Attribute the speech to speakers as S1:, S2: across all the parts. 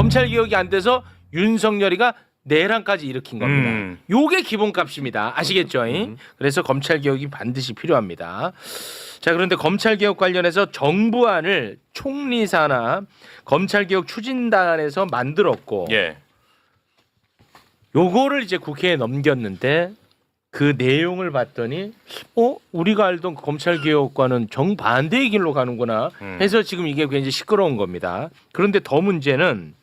S1: 검찰 개혁이 안 돼서 윤석열이가 내란까지 일으킨 겁니다. 요게 기본값입니다. 아시겠죠? 그래서 검찰 개혁이 반드시 필요합니다. 자, 그런데 검찰 개혁 관련해서 정부안을 총리사나 검찰 개혁 추진단에서 만들었고
S2: 예.
S1: 요거를 이제 국회에 넘겼는데 그 내용을 봤더니 우리가 알던 검찰 개혁과는 정반대의 길로 가는구나 해서 지금 이게 굉장히 시끄러운 겁니다. 그런데 더 문제는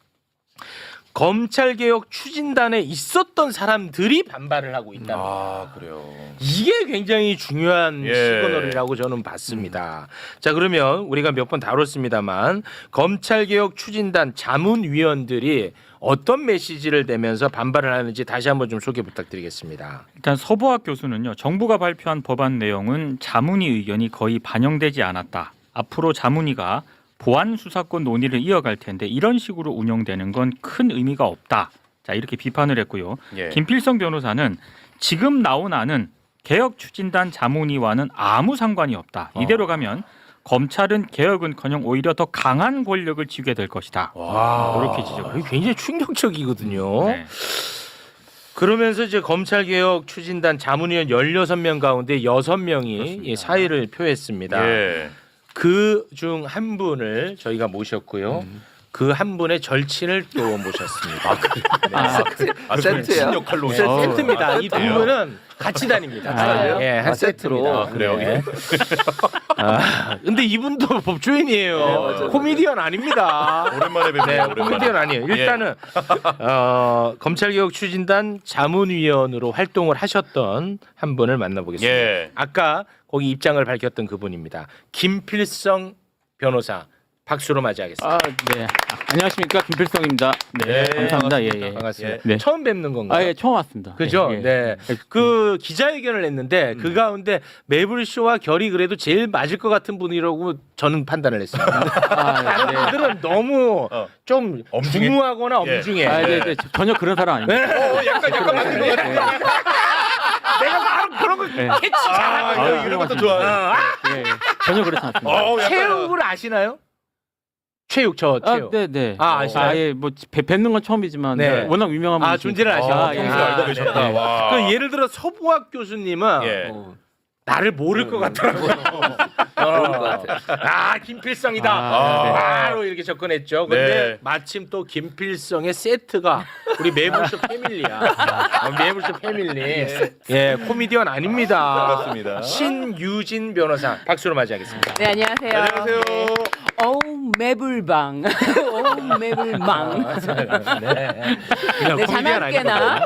S1: 검찰개혁 추진단에 있었던 사람들이 반발을 하고 있다는 거예요.
S2: 그래요.
S1: 이게 굉장히 중요한
S2: 예.
S1: 시그널이라고 저는 봤습니다. 자, 그러면 우리가 몇 번 다뤘습니다만 검찰개혁 추진단 자문위원들이 어떤 메시지를 내면서 반발을 하는지 다시 한번 좀 소개 부탁드리겠습니다.
S3: 일단 서보학 교수는요. 정부가 발표한 법안 내용은 자문위 의견이 거의 반영되지 않았다. 앞으로 자문위가 보안 수사권 논의를 이어갈 텐데 이런 식으로 운영되는 건 큰 의미가 없다. 자, 이렇게 비판을 했고요.
S2: 예.
S3: 김필성 변호사는 지금 나온 안은 개혁 추진단 자문위와는 아무 상관이 없다. 이대로 가면 검찰은 개혁은커녕 오히려 더 강한 권력을 쥐게 될 것이다. 이렇게 지적을
S1: 이게 굉장히 충격적이거든요.
S3: 네.
S1: 그러면서 이제 검찰개혁 추진단 자문위원 16명 가운데 6명이 사의를 표했습니다.
S2: 예.
S1: 그 중 한 분을 저희가 모셨고요. 그 한 분의 절친을 또 모셨습니다.
S4: 세트예요?
S2: 역할로
S1: 세트입니다. 이 두
S2: 세트예요?
S1: 분은 같이 다닙니다. 예, 한 세트로.
S2: 그래요?
S1: 예. 근데 이분도 법조인이에요. 코미디언 아닙니다.
S2: 오랜만에 뵙네요.
S1: 네,
S2: 오랜만에.
S1: 코미디언 아니에요. 일단은 검찰개혁 추진단 자문위원으로 활동을 하셨던 한 분을 만나보겠습니다.
S2: 예.
S1: 아까 거기 입장을 밝혔던 그분입니다. 김필성 변호사. 박수로 맞이하겠습니다.
S4: 네. 안녕하십니까, 김필성입니다. 네, 감사합니다. 예.
S1: 반갑습니다.
S4: 네.
S1: 처음 뵙는 건가요?
S4: 예, 처음 왔습니다.
S1: 그죠?
S4: 예, 예.
S1: 네. 그 기자회견을 했는데 그 가운데 매불쇼와 결이 그래도 제일 맞을 것 같은 분이라고 저는 판단을 했습니다. 다른 분들은 너무 좀
S2: 엄중해?
S1: 중후하거나
S2: 예.
S1: 엄중해.
S4: 네. 전혀 그런 사람 아닙니다.
S2: 약간 맞는 것 같아요.
S1: 내가 바로 그런 거
S4: 네.
S1: 캐치 잘하거든.
S2: 이런 것도 좋아요.
S4: 예, 전혀 그렇지 않습니다.
S1: 체육을 아시나요? 체육.
S4: 네.
S1: 아시나요?
S4: 예, 뭐 뵙는 건 처음이지만
S1: 네.
S4: 워낙 유명한 분이시니까.
S1: 존재를 아시죠?
S4: 예.
S2: 평소에 알고 계셨다.
S1: 네.
S2: 와.
S1: 그 예를 들어 서부학 교수님은
S2: 예.
S1: 나를 모를 것 같더라고요. 김필성이다.
S4: 네.
S1: 바로 이렇게 접근했죠. 근데
S2: 네.
S1: 마침 또 김필성의 세트가 우리 매불쇼 패밀리야. 매불쇼 패밀리. 예, 코미디언 아닙니다.
S2: 반갑습니다.
S1: 신유진 변호사 박수로 맞이하겠습니다.
S5: 네, 안녕하세요.
S2: 안녕하세요.
S5: 어우 매불방. 어우 매불망.
S1: 네.
S5: 네,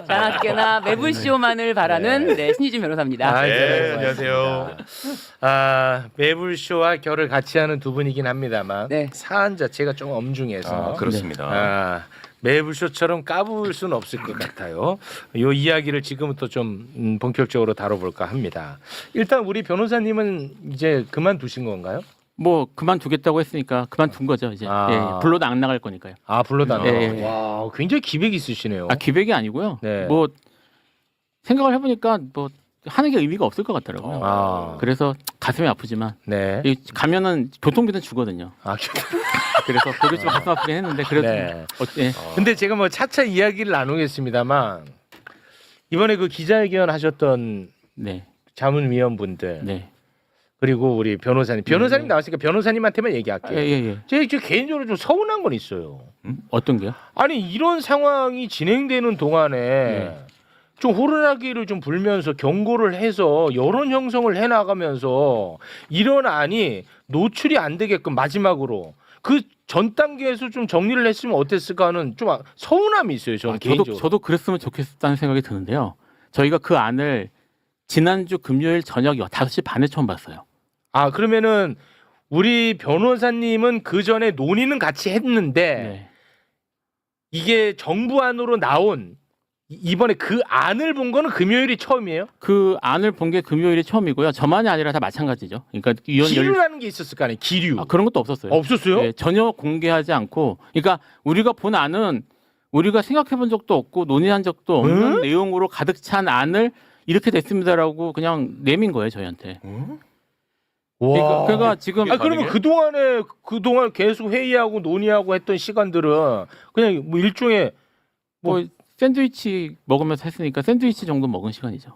S5: 자나깨나 매불쇼만을 바라는 네, 신유진 변호사입니다.
S2: 네, 안녕하세요.
S1: 매불쇼와 결을 같이 하는 두 분이긴 합니다만
S5: 네.
S1: 사안 자체가 좀 엄중해서
S2: 그렇습니다.
S1: 매불쇼처럼 까부을 수는 없을 것 같아요. 이 이야기를 지금부터 좀 본격적으로 다뤄볼까 합니다. 일단 우리 변호사님은 이제 그만두신 건가요?
S4: 뭐 그만두겠다고 했으니까 그만둔 거죠, 이제. 예, 불러도 안 나갈 거니까요.
S1: 불러다가.
S4: 예.
S1: 와, 굉장히 기백이 있으시네요.
S4: 기백이 아니고요.
S1: 네.
S4: 뭐 생각을 해보니까 뭐 하는 게 의미가 없을 것 같더라고요. 그래서 가슴이 아프지만
S1: 네.
S4: 이 가면은 교통비는 주거든요. 그래서 그게 좀 가슴 아프긴 했는데 그래도
S1: 네.
S4: 예.
S1: 근데 제가 뭐 차차 이야기를 나누겠습니다만 이번에 그 기자회견 하셨던
S4: 네.
S1: 자문위원분들
S4: 네.
S1: 그리고 우리 변호사님 나왔으니까 변호사님한테만 얘기할게요.
S4: 예.
S1: 제가 개인적으로 좀 서운한 건 있어요.
S4: 어떤 게요?
S1: 아니 이런 상황이 진행되는 동안에 좀 호루라기를 좀 불면서 경고를 해서 여론 형성을 해나가면서 이런 안이 노출이 안 되게끔 마지막으로 그 전 단계에서 좀 정리를 했으면 어땠을까 하는 좀 서운함이 있어요. 저는 개인적으로.
S4: 저도 그랬으면 좋겠다는 생각이 드는데요. 저희가 그 안을 지난주 금요일 저녁 5시 반에 처음 봤어요.
S1: 그러면은 우리 변호사님은 그 전에 논의는 같이 했는데
S4: 네.
S1: 이게 정부 안으로 나온 이번에 그 안을 본 거는 금요일이 처음이에요?
S4: 그 안을 본 게 금요일이 처음이고요. 저만이 아니라 다 마찬가지죠. 그러니까 위원
S1: 기류라는 게 있었을 거 아니에요? 기류.
S4: 그런 것도 없었어요.
S1: 없었어요?
S4: 네, 전혀 공개하지 않고, 그러니까 우리가 본 안은 우리가 생각해본 적도 없고 논의한 적도 없는 내용으로 가득 찬 안을 이렇게 됐습니다라고 그냥 내민 거예요, 저희한테. 그러니까 지금
S1: 그러면 그동안 계속 회의하고 논의하고 했던 시간들은 그냥 뭐 일종의
S4: 뭐 샌드위치 먹으면서 했으니까 샌드위치 정도 먹은 시간이죠.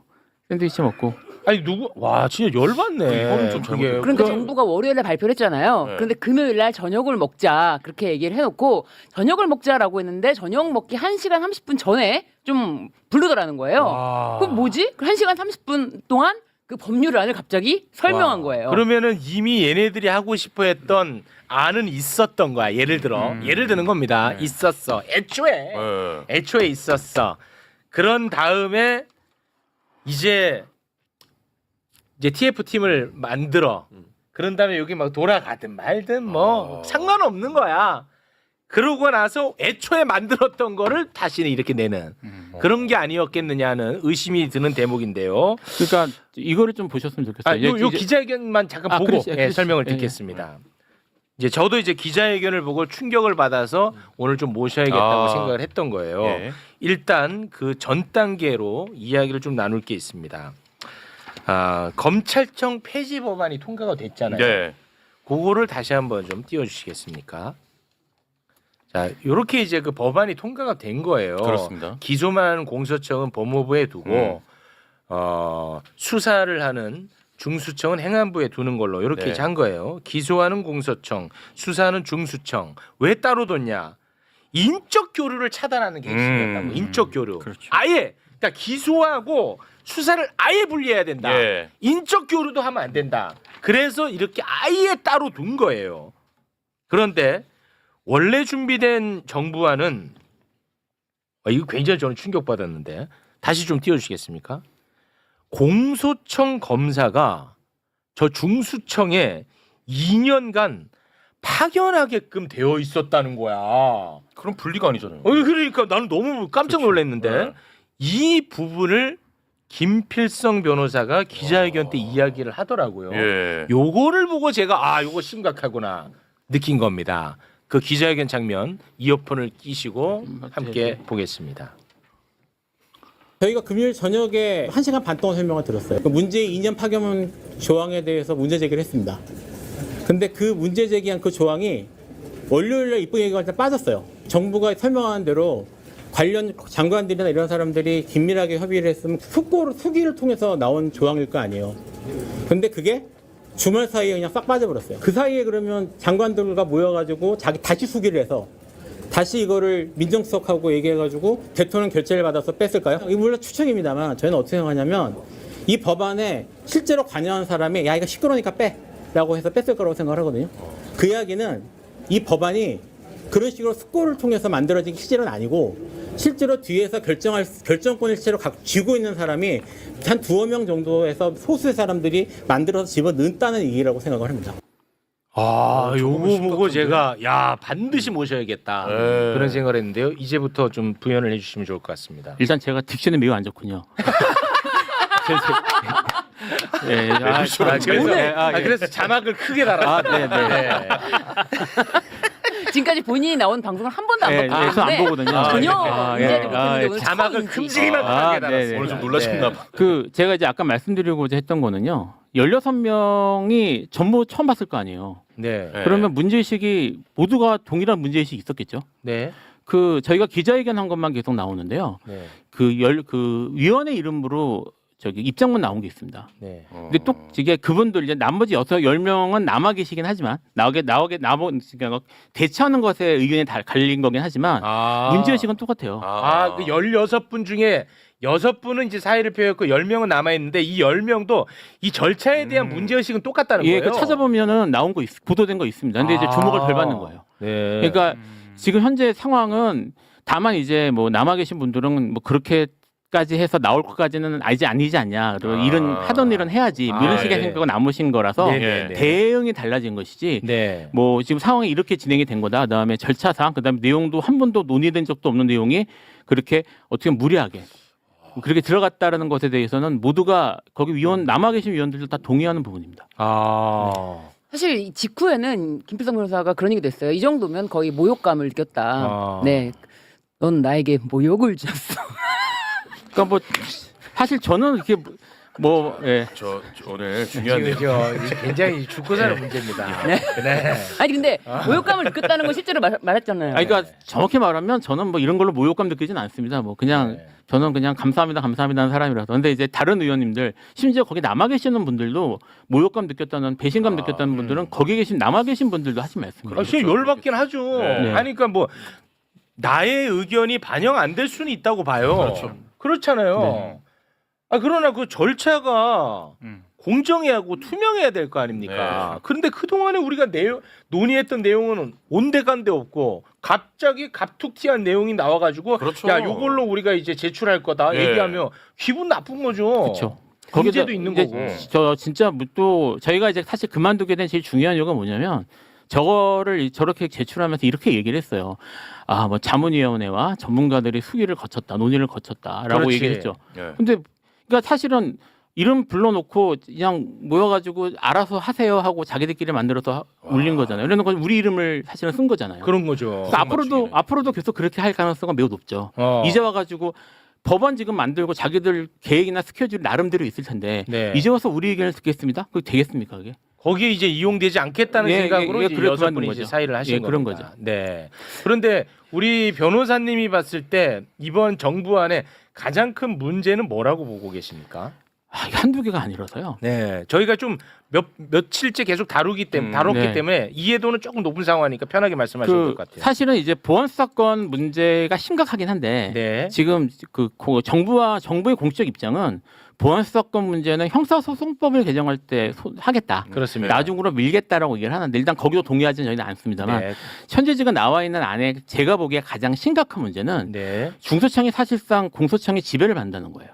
S4: 샌드위치 먹고.
S1: 아니 와 진짜 열받네.
S2: 이거는 좀
S1: 그게.
S5: 그러니까 정부가 월요일에 발표를 했잖아요.
S2: 네.
S5: 그런데 금요일 날 저녁을 먹자 그렇게 얘기를 해놓고 저녁을 먹자라고 했는데 저녁 먹기 1시간 30분 전에 좀 부르더라는 거예요.
S1: 와.
S5: 그럼 뭐지? 1시간 30분 동안 그 법률안을 갑자기 설명한
S1: 와.
S5: 거예요.
S1: 그러면은 이미 얘네들이 하고 싶어했던 안은 있었던 거야. 예를 들어 예를 드는 겁니다. 있었어. 애초에 있었어. 그런 다음에 이제 TF 팀을 만들어. 그런 다음에 여기 막 돌아가든 말든 뭐 상관없는 거야. 그러고 나서 애초에 만들었던 거를 다시 이렇게 내는 그런 게 아니었겠느냐는 의심이 드는 대목인데요.
S4: 그러니까 이거를 좀 보셨으면 좋겠어요.
S1: 요
S4: 이제-
S1: 기자회견만 잠깐 보고
S4: 그렇지.
S1: 설명을
S4: 예, 예.
S1: 듣겠습니다. 이제 저도 이제 기자회견을 보고 충격을 받아서 오늘 좀 모셔야겠다고 생각을 했던 거예요.
S2: 예.
S1: 일단 그 전 단계로 이야기를 좀 나눌 게 있습니다. 검찰청 폐지 법안이 통과가 됐잖아요.
S2: 네.
S1: 그거를 다시 한번 좀 띄워주시겠습니까? 자, 이렇게 이제 그 법안이 통과가 된 거예요.
S2: 그렇습니다.
S1: 기소만 공소청은 법무부에 두고 수사를 하는 중수청은 행안부에 두는 걸로 이렇게
S2: 네.
S1: 이제 한 거예요. 기소하는 공소청, 수사하는 중수청. 왜 따로 뒀냐? 인적 교류를 차단하는 게 핵심이었다고. 인적 교류.
S3: 그렇죠.
S1: 아예 그러니까 기소하고 수사를 아예 분리해야 된다.
S2: 예.
S1: 인적 교류도 하면 안 된다. 그래서 이렇게 아예 따로 둔 거예요. 그런데 원래 준비된 정부안은 이거 굉장히 저는 충격받았는데 다시 좀 띄워주시겠습니까? 공소청 검사가 저 중수청에 2년간 파견하게끔 되어 있었다는 거야.
S2: 그럼 분리가 아니잖아요.
S1: 그러니까 나는 너무 깜짝 놀랐는데
S2: 네.
S1: 이 부분을 김필성 변호사가 기자회견 때 이야기를 하더라고요.
S2: 예.
S1: 요거를 보고 제가 요거 심각하구나 느낀 겁니다. 그 기자회견 장면 이어폰을 끼시고 함께 보겠습니다.
S6: 저희가 금요일 저녁에 1시간 반 동안 설명을 들었어요. 그 문재인 2년 파견 조항에 대해서 문제 제기를 했습니다. 근데 그 문제 제기한 그 조항이 월요일날 입법 예고할 때 빠졌어요. 정부가 설명하는 대로 관련 장관들이나 이런 사람들이 긴밀하게 협의를 했으면 수기를 통해서 나온 조항일 거 아니에요. 근데 그게 주말 사이에 그냥 싹 빠져버렸어요. 그 사이에 그러면 장관들과 모여가지고 다시 수기를 해서 다시 이거를 민정수석하고 얘기해가지고 대통령 결재를 받아서 뺐을까요? 이거 물론 추측입니다만 저희는 어떻게 생각하냐면 이 법안에 실제로 관여한 사람이 야 이거 시끄러우니까 빼 라고 해서 뺐을 거라고 생각을 하거든요. 그 이야기는 이 법안이 그런 식으로 숙고를 통해서 만들어진 게 실제로는 아니고 실제로 뒤에서 결정권을 실제로 쥐고 있는 사람이 한 두어 명 정도에서 소수의 사람들이 만들어서 집어넣었다는 얘기라고 생각을 합니다.
S1: 요거 보고 제가 반드시 모셔야겠다
S2: 네.
S1: 그런 생각을 했는데요. 이제부터 좀 부연을 해주시면 좋을 것 같습니다.
S4: 일단 제가 딕션이 매우 안 좋군요.
S1: 그래서 자막을 크게 달았어요.
S4: 네.
S5: 지금까지 본인이 나온 방송을 한 번도 안
S4: 네,
S5: 봤기
S4: 그래서 안
S5: 때문에
S4: 보거든요.
S5: 전혀 인지하지 못했는데 오늘
S1: 자막을
S5: 처음인지.
S1: 큼직이만 크게 달았어요.
S2: 오늘 좀 놀라셨나 봐.
S4: 그 제가 이제 아까 말씀드리고자 했던 거는요. 16명이 전부 처음 봤을 거 아니에요.
S1: 네.
S2: 네.
S4: 그러면 문제의식이 모두가 동일한 문제의식이 있었겠죠.
S1: 네.
S4: 그 저희가 기자회견 한 것만 계속 나오는데요.
S1: 네.
S4: 그 위원회 이름으로 저기 입장문 나온 게 있습니다.
S1: 네.
S4: 근데 또 이게 그분들 이제 나머지 10명은 남아 계시긴 하지만 대처하는 것에 의견이 다 갈린 거긴 하지만 문제의식은 똑같아요.
S1: 그 16분 중에 6분은 이제 사의를 표했고 10명은 남아 있는데 이 10명도 이 절차에 대한 문제의식은 똑같다는
S4: 예,
S1: 거예요.
S4: 그 찾아보면은 나온 거 보도된 거 있습니다. 근데 이제 주목을 덜 받는 거예요.
S1: 네.
S4: 그러니까 지금 현재 상황은 다만 이제 뭐 남아 계신 분들은 뭐 그렇게까지 해서 나올 것까지는 아니지 않냐. 그리고 일은 하던 일은 해야지. 뭐 이런 식의
S1: 네.
S4: 생각은 남으신 거라서
S1: 네.
S4: 대응이 달라진 것이지.
S1: 네.
S4: 뭐 지금 상황이 이렇게 진행이 된 거다. 그다음에 절차 사항, 그다음에 내용도 한 번도 논의된 적도 없는 내용이 그렇게 어떻게 무리하게 그렇게 들어갔다라는 것에 대해서는 모두가 거기 남아 계신 위원들도 다 동의하는 부분입니다.
S5: 사실 이 직후에는 김필성 변호사가 그런 얘기도 했어요. 이 정도면 거의 모욕감을 느꼈다. 네, 넌 나에게 모욕을 줬어.
S4: 그러니까 뭐 사실 저는 이렇게 뭐 예.
S2: 저 오늘 중요한
S1: 지금
S2: 내용.
S1: 저 굉장히 죽고 사는 문제입니다.
S5: 네.
S1: 네.
S5: 아니 근데 모욕감을 느꼈다는 건 실제로 말했잖아요.
S4: 아니, 그러니까 정확히 말하면 저는 뭐 이런 걸로 모욕감 느끼진 않습니다. 뭐 그냥
S1: 네.
S4: 저는 그냥 감사합니다 하는 사람이라서. 근데 이제 다른 의원님들 심지어 거기 남아 계시는 분들도 모욕감 느꼈다는 배신감 느꼈다는 분들은 거기 계신 남아 계신 분들도 하신 말씀이에요.
S1: 아, 진짜 열받긴 하죠.
S2: 네.
S1: 아니 그러니까 뭐 나의 의견이 반영 안 될 수는 있다고 봐요.
S2: 그렇죠.
S1: 그렇잖아요.
S4: 네.
S1: 아 그러나 그 절차가
S3: 음.
S1: 공정해야 하고 투명해야 될 거 아닙니까?
S2: 네.
S1: 그런데 그동안에 우리가 논의했던 내용은 온데간데 없고 갑자기 갑툭튀한 내용이 나와가지고
S2: 그렇죠.
S1: 야 요걸로 우리가 이제 제출할 거다
S2: 네.
S1: 얘기하면 기분 나쁜 거죠.
S4: 그렇죠.
S1: 문제도 있는
S4: 이제
S1: 거고.
S4: 저 진짜 또 저희가 이제 사실 그만두게 된 제일 중요한 이유가 뭐냐면 저거를 저렇게 제출하면서 이렇게 얘기를 했어요. 아, 뭐 자문위원회와 전문가들이 수기를 거쳤다, 논의를 거쳤다라고
S1: 그렇지.
S4: 얘기를 했죠.
S2: 예.
S4: 근데 그러니까 사실은 이름 불러놓고 그냥 모여가지고 알아서 하세요 하고 자기들끼리 만들어서 올린 거잖아요. 이런 건 우리 이름을 사실은 쓴 거잖아요.
S1: 그런 거죠.
S4: 그래서 앞으로도
S2: 맞추기는.
S4: 계속 그렇게 할 가능성은 매우 높죠.
S1: 어.
S4: 이제 와가지고 법안 지금 만들고 자기들 계획이나 스케줄이 나름대로 있을 텐데
S1: 네.
S4: 이제 와서 우리 의견을 듣겠습니다. 그게 되겠습니까 그게?
S1: 거기에 이제 이용되지 않겠다는
S4: 예,
S1: 생각으로
S4: 예,
S1: 이제
S4: 그래,
S1: 여섯
S4: 그만둔
S1: 분이
S4: 거죠.
S1: 이제 사의를 하신
S4: 예, 그런
S1: 겁니다.
S4: 거죠.
S1: 네. 그런데 우리 변호사님이 봤을 때 이번 정부안의 가장 큰 문제는 뭐라고 보고 계십니까?
S4: 아, 이게 한두 개가 아니라서요.
S1: 네, 저희가 좀 며칠째 계속 다뤘기
S4: 네.
S1: 때문에 이해도는 조금 높은 상황이니까 편하게 말씀하시면 될 것 같아요.
S4: 사실은 이제 보안 수사권 문제가 심각하긴 한데
S1: 네,
S4: 지금 정부의 공식 입장은 보안 수사권 문제는 형사소송법을 개정할 때 하겠다.
S1: 그렇습니다.
S4: 나중으로 밀겠다라고 얘기를 하는데 일단 거기도 동의하지는 저희는 않습니다만
S1: 네,
S4: 현재 지금 나와 있는 안에 제가 보기에 가장 심각한 문제는
S1: 네.
S4: 중소청이 사실상 공소청의 지배를 받는다는 거예요.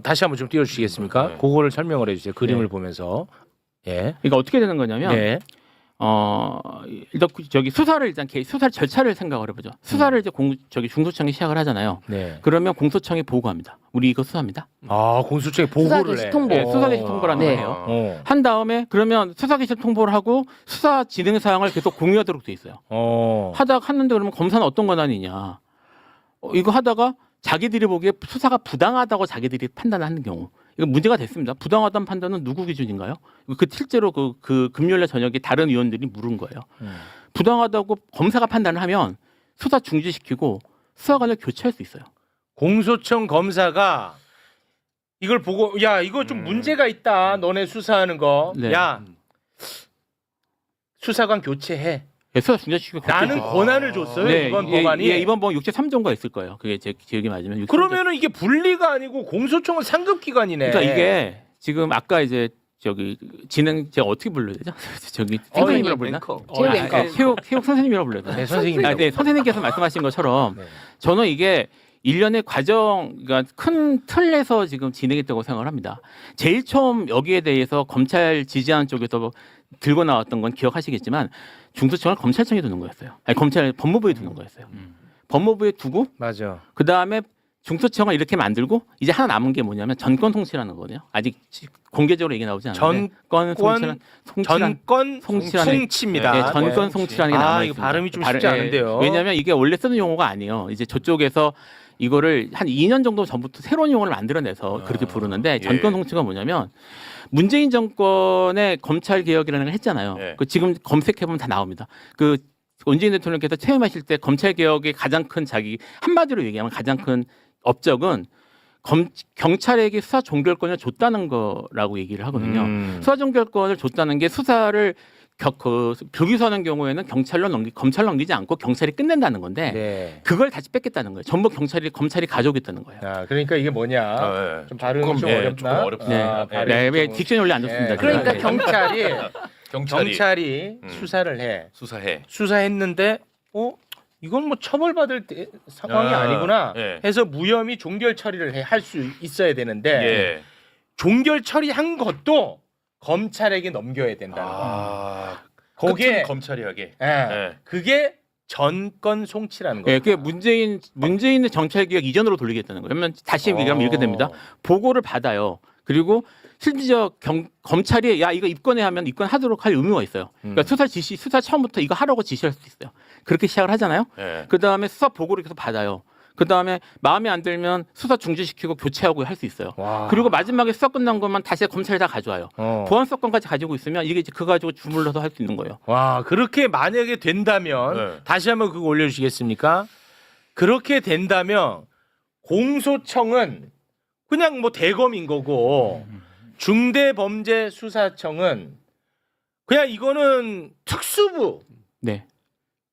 S1: 다시 한번 좀 띄워주시겠습니까?
S2: 네.
S1: 그거를 설명을 해주세요. 그림을
S4: 네.
S1: 보면서. 예.
S4: 그러니까 어떻게 되는 거냐면
S1: 네.
S4: 일단 저기 수사 절차를 생각을 해보죠. 수사를 이제 중소청이 시작을 하잖아요.
S1: 네.
S4: 그러면 공소청이 보고합니다. 우리 이거 수사합니다.
S1: 공소청에 보고를
S5: 수사 개시
S1: 해.
S5: 통보.
S4: 네, 수사 개시 통보를 하는
S5: 네.
S4: 거예요. 한 다음에 그러면 수사 개시 통보를 하고 수사 진행 사항을 계속 공유하도록 돼 있어요. 하는데 그러면 검사는 어떤 권한이냐? 이거 하다가 자기들이 보기에 수사가 부당하다고 자기들이 판단하는 경우 이거 문제가 됐습니다. 부당하다는 판단은 누구 기준인가요? 그 실제로 그 금요일날 저녁에 다른 의원들이 물은 거예요. 부당하다고 검사가 판단을 하면 수사 중지시키고 수사관을 교체할 수 있어요.
S1: 공소청 검사가 이걸 보고 야 이거 좀 문제가 있다. 너네 수사하는 거.
S4: 네.
S1: 야 수사관 교체해.
S4: 네, 수사 중지시키고
S1: 나는
S4: 교체해서.
S1: 권한을 줬어요. 이번 법안이.
S4: 이번 법안 6제 3조가 있을 거예요. 그게 제 기억이 맞으면 6제 3조.
S1: 그러면은 이게 분리가 아니고 공소청은 상급 기관이네.
S4: 그러니까 이게 지금 아까 이제 저기 제가 어떻게 불러야 되죠? 저기 선생님이라고 불러나?
S5: 제육 앵커.
S4: 체육 선생님이라고 불러야 되나?
S1: 네, 선생님.
S4: 네, 선생님께서 말씀하신 것처럼
S1: 네.
S4: 저는 이게 일련의 과정, 그러니까 큰 틀에서 지금 진행했다고 생각을 합니다. 제일 처음 여기에 대해서 검찰 지지하는 쪽에서 들고 나왔던 건 기억하시겠지만 중소청을 검찰청에 두는 거였어요. 아니 법무부에 두는 거였어요. 법무부에 두고
S1: 맞아.
S4: 그 다음에 중소청을 이렇게 만들고 이제 하나 남은 게 뭐냐면 전권 송치라는 거거든요. 아직 공개적으로 얘기 나오지 않는데 전권
S1: 전권
S4: 송치라는
S1: 송치입니다.
S4: 네, 전권 송치라는 게 남아
S1: 이거
S4: 있습니다.
S1: 발음이 좀 쉽지 않은데요.
S4: 왜냐하면 이게 원래 쓰는 용어가 아니에요. 이제 저쪽에서 이거를 한 2년 정도 전부터 새로운 용어를 만들어내서 그렇게 부르는데 전권 송치가 뭐냐면 문재인 정권의 검찰 개혁이라는 걸 했잖아요.
S2: 예.
S4: 그 지금 검색해 보면 다 나옵니다. 그 문재인 대통령께서 퇴임하실 때 검찰 개혁의 가장 큰 한마디로 얘기하면 가장 큰 업적은 경찰에게 수사 종결권을 줬다는 거라고 얘기를 하거든요. 수사 종결권을 줬다는 게 수사를 불기소하는 경우에는 검찰로 넘기지 않고 경찰이 끝낸다는 건데
S1: 네.
S4: 그걸 다시 뺏겠다는 거예요. 전부 검찰이 가져오겠다는 거예요.
S1: 그러니까 이게 뭐냐?
S2: 네.
S1: 좀 발음이 좀 어렵나?
S2: 조금 어렵습니다.
S4: 네, 네, 왜 딕션이 원래 안 좋습니다.
S5: 그러니까
S4: 제가.
S1: 경찰이 수사를 해.
S2: 수사해.
S1: 수사했는데 이건 뭐 처벌받을 상황이 아니구나
S2: 예.
S1: 해서 무혐의 종결 처리를 할 수 있어야 되는데
S2: 예.
S1: 종결 처리한 것도 검찰에게 넘겨야 된다는 거야. 거기에
S2: 거기에 검찰이 하게. 예.
S1: 그게 전권 송치라는 거예요.
S4: 예, 그게 문재인의 정찰 개혁 이전으로 돌리겠다는 거예요. 그러면 다시 얘기하면 이렇게 됩니다. 보고를 받아요. 그리고 실질적 검찰이 야 이거 입건해 하면 입건하도록 할 의무가 있어요. 그러니까 수사 처음부터 이거 하라고 지시할 수 있어요. 그렇게 시작을 하잖아요.
S2: 예.
S4: 그 다음에 수사 보고를 계속 받아요. 그 다음에 마음에 안 들면 수사 중지시키고 교체하고 할 수 있어요.
S1: 와.
S4: 그리고 마지막에 수사 끝난 것만 다시 검찰이 다 가져와요. 보안 수사권까지 가지고 있으면 이게 이제 그거 가지고 주물러서 할 수 있는 거예요.
S1: 와, 그렇게 만약에 된다면
S2: 네.
S1: 다시 한번 그거 올려주시겠습니까? 그렇게 된다면 공소청은 그냥 뭐 대검인 거고 중대범죄수사청은 그냥 이거는 특수부,
S4: 네.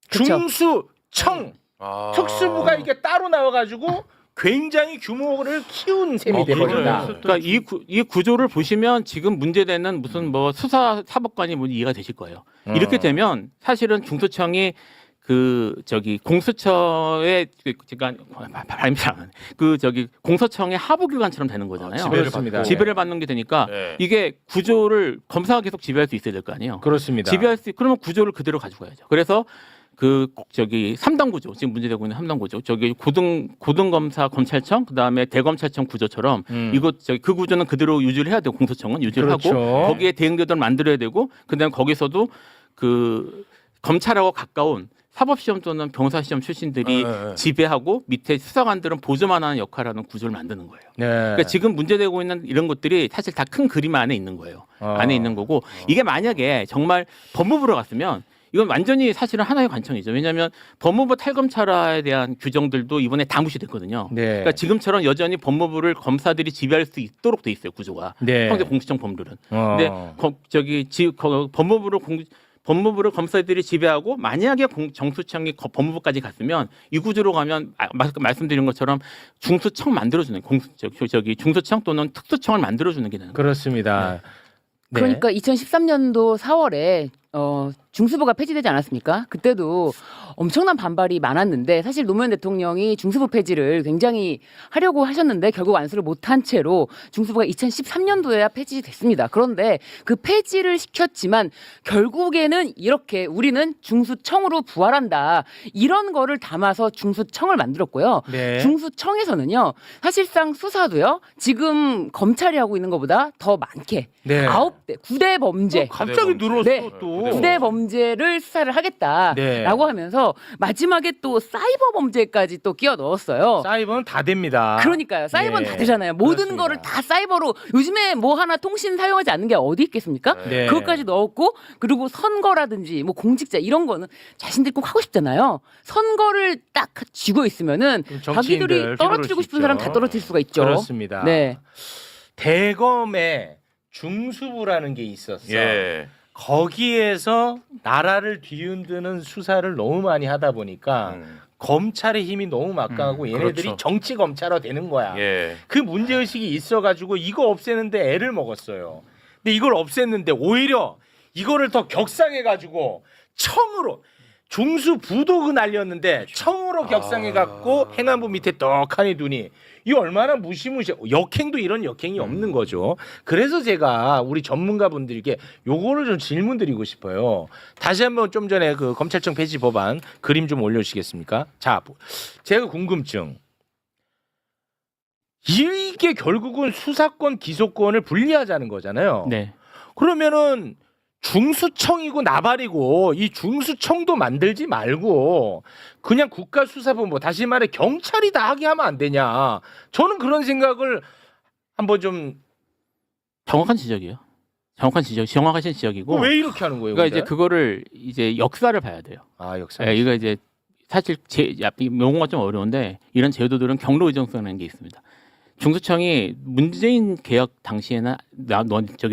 S5: 그쵸.
S1: 중수청,
S2: 아.
S1: 특수부가 이게 따로 나와가지고 굉장히 규모를 키운 셈이 돼버린다.
S2: 그러네.
S4: 그러니까 이 구조를 보시면 지금 문제되는 무슨 뭐 수사 사법관이 뭐 이해가 되실 거예요. 이렇게 되면 사실은 중수청이 공수처의 공소청의 하부기관처럼 되는 거잖아요.
S1: 지배를 받고.
S4: 지배를 받는 게 되니까
S2: 네.
S4: 이게 구조를 검사가 계속 지배할 수 있어야 될 거 아니에요.
S1: 그렇습니다.
S4: 지배할 수 그러면 구조를 그대로 가지고 가야죠. 그래서 3단 구조 지금 문제되고 있는 3단 구조 고등검사 검찰청 그다음에 대검찰청 구조처럼 그 구조는 그대로 유지를 해야 되고 공소청은 유지를
S1: 그렇죠.
S4: 하고 거기에 대응제도를 만들어야 되고 그다음에 거기서도 그 검찰하고 가까운 사법시험 또는 병사시험 출신들이
S2: 네.
S4: 지배하고 밑에 수사관들은 보조만 하는 역할을 하는 구조를 만드는 거예요.
S1: 네.
S4: 그러니까 지금 문제되고 있는 이런 것들이 사실 다 큰 그림 안에 있는 거예요. 안에 있는 거고 이게 만약에 정말 법무부로 갔으면 이건 완전히 사실은 하나의 관청이죠. 왜냐하면 법무부 탈검찰화에 대한 규정들도 이번에 다 무시됐거든요.
S1: 네.
S4: 그러니까 지금처럼 여전히 법무부를 검사들이 지배할 수 있도록 돼 있어요. 구조가.
S1: 네.
S4: 평소 공수처 법률은. 근데 법무부를 검사들이 지배하고 만약에 정수청이 법무부까지 갔으면 이 구조로 가면 말씀드린 것처럼 중수청 만들어주는 중수청 또는 특수청을 만들어주는 게 되는 거예요.
S1: 그렇습니다. 네.
S5: 그러니까 2013년도 4월에 중수부가 폐지되지 않았습니까? 그때도 엄청난 반발이 많았는데 사실 노무현 대통령이 중수부 폐지를 굉장히 하려고 하셨는데 결국 안수를 못한 채로 중수부가 2013년도에야 폐지됐습니다. 그런데 그 폐지를 시켰지만 결국에는 이렇게 우리는 중수청으로 부활한다. 이런 거를 담아서 중수청을 만들었고요.
S1: 네.
S5: 중수청에서는요. 사실상 수사도요. 지금 검찰이 하고 있는 것보다 더 많게
S1: 네.
S5: 9대 9대 범죄
S1: 갑자기 늘었어
S5: 네.
S1: 또.
S5: 부대 범죄를 수사를 하겠다라고
S1: 네.
S5: 하면서 마지막에 또 사이버 범죄까지 또 끼워 넣었어요.
S1: 사이버는 다 됩니다.
S5: 그러니까요. 사이버는
S1: 네.
S5: 다 되잖아요. 모든
S1: 그렇습니다.
S5: 거를 다 사이버로 요즘에 뭐 하나 통신 사용하지 않는 게 어디 있겠습니까?
S1: 네.
S5: 그것까지 넣었고 그리고 선거라든지 뭐 공직자 이런 거는 자신들이 꼭 하고 싶잖아요. 선거를 딱 쥐고 있으면은
S1: 정치인들
S5: 자기들이
S1: 휘두를
S5: 떨어뜨리고
S1: 수
S5: 싶은 사람
S1: 있죠.
S5: 다 떨어뜨릴 수가 있죠.
S1: 그렇습니다.
S5: 네.
S1: 대검에 중수부라는 게 있었어.
S2: 예.
S1: 거기에서 나라를 뒤흔드는 수사를 너무 많이 하다 보니까 검찰의 힘이 너무 막강하고 얘네들이
S2: 그렇죠.
S1: 정치 검찰화 되는 거야.
S2: 예.
S1: 그 문제 의식이 있어가지고 이거 없애는데 애를 먹었어요. 근데 이걸 없앴는데 오히려 이거를 더 격상해가지고 청으로 중수부도 날렸는데 청으로 격상해갖고 행안부 밑에 떡하니 두니 이 얼마나 무시무시 역행도 이런 역행이 없는 거죠. 그래서 제가 우리 전문가분들께 요거를 좀 질문드리고 싶어요. 다시 한번 좀 전에 그 검찰청 폐지 법안 그림 좀 올려주시겠습니까? 자, 제가 궁금증. 이게 결국은 수사권 기소권을 분리하자는 거잖아요.
S4: 네.
S1: 그러면은 중수청이고 나발이고 이 중수청도 만들지 말고 그냥 국가수사본부 다시 말해 경찰이 다 하게 하면 안 되냐. 저는 그런 생각을 한번 좀
S4: 정확한 지적이에요. 정확하신 지적이고.
S1: 왜 이렇게 하는 거예요?
S4: 그러니까
S1: 근데?
S4: 이제 그거를 이제 역사를 봐야 돼요.
S1: 아 역사.
S4: 예, 이거 이제 사실 용어가 좀 어려운데 이런 제도들은 경로 의존성이라는 게 있습니다. 중수청이 문재인 개혁 당시에는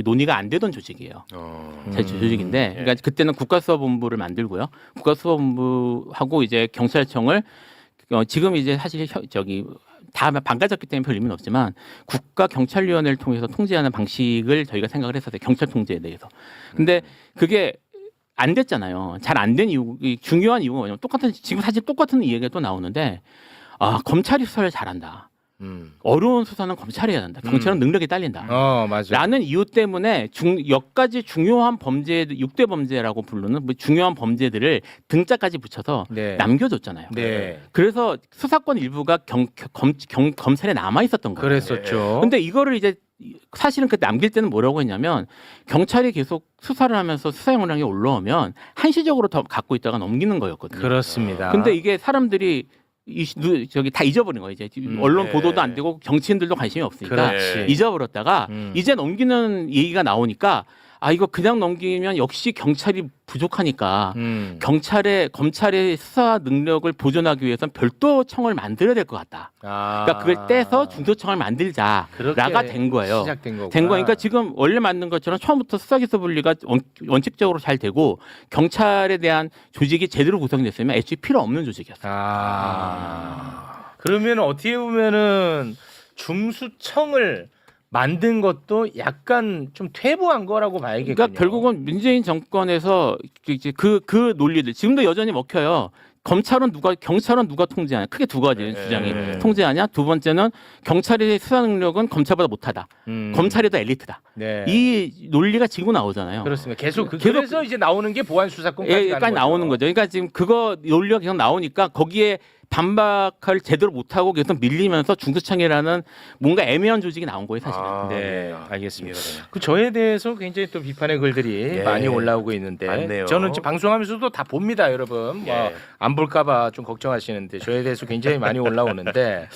S4: 논의가 안 되던 조직이에요. 조직인데, 그러니까 그때는 국가수사본부를 만들고요. 국가수사본부하고 이제 경찰청을 지금 이제 사실 다 망가졌기 때문에 별 의미는 없지만 국가경찰위원회를 통해서 통제하는 방식을 저희가 생각을 했었어요. 경찰 통제에 대해서. 근데 그게 안 됐잖아요. 잘 안 된 이유, 중요한 이유가 뭐냐면 지금 사실 똑같은 이야기가 또 나오는데 검찰이 수사를 잘한다. 어려운 수사는 검찰이 해야 된다. 경찰은 능력이 딸린다.
S1: 맞아.
S4: 라는 이유 때문에 몇 가지 중요한 범죄, 6대 범죄라고 부르는 중요한 범죄들을 등자까지 붙여서
S1: 네.
S4: 남겨줬잖아요.
S1: 네.
S4: 그래서 수사권 일부가 검찰에 남아 있었던 거예요.
S1: 그랬었죠.
S4: 근데 이거를 이제 사실은 그때 남길 때는 뭐라고 했냐면 경찰이 계속 수사를 하면서 수사 역량이 올라오면 한시적으로 더 갖고 있다가 넘기는 거였거든요.
S1: 그렇습니다.
S4: 근데 이게 사람들이 저기 다 잊어버린 거예요. 이제 언론
S2: 네.
S4: 보도도 안 되고 정치인들도 관심이 없으니까
S2: 그렇지.
S4: 잊어버렸다가
S1: 음.
S4: 이제 넘기는 얘기가 나오니까 아 이거 그냥 넘기면 역시 경찰이 부족하니까 검찰의 수사 능력을 보존하기 위해서는 별도 청을 만들어야 될 것 같다. 그러니까 그걸 떼서 중도청을 만들자라가 된 거예요.
S1: 시작된 거구나.
S4: 된 거니까 지금 원래 만든 것처럼 처음부터 수사기소 분리가 원칙적으로 잘 되고 경찰에 대한 조직이 제대로 구성됐으면 애초에 필요 없는 조직이었어요.
S1: 그러면 어떻게 보면은 중수청을 만든 것도 약간 좀 퇴보한 거라고 봐야겠군요.
S4: 그러니까 결국은 문재인 정권에서 이제 그 논리들 지금도 여전히 먹혀요. 경찰은 누가 통제하냐? 크게 두 가지 주장이 통제하냐? 두 번째는 경찰의 수사 능력은 검찰보다 못하다. 검찰이 더 엘리트다.
S1: 네.
S4: 이 논리가 지금 나오잖아요.
S1: 그렇습니다. 계속
S4: 계속
S1: 그래서 이제 나오는 게 보안 수사권까지
S4: 예,
S1: 가는
S4: 까지
S1: 거죠.
S4: 나오는 거죠. 그러니까 지금 그거 논리가 계속 나오니까 거기에 반박을 제대로 못하고 계속 밀리면서 중수청이라는 뭔가 애매한 조직이 나온 거예요, 사실은.
S1: 네, 알겠습니다.
S2: 이해가 되네요.
S1: 그 저에 대해서 굉장히 또 비판의 글들이
S2: 예.
S1: 많이 올라오고 있는데
S2: 맞네요.
S1: 저는 지금 방송하면서도 다 봅니다, 여러분.
S2: 예.
S1: 뭐 안 볼까봐 좀 걱정하시는데 저에 대해서 굉장히 많이 올라오는데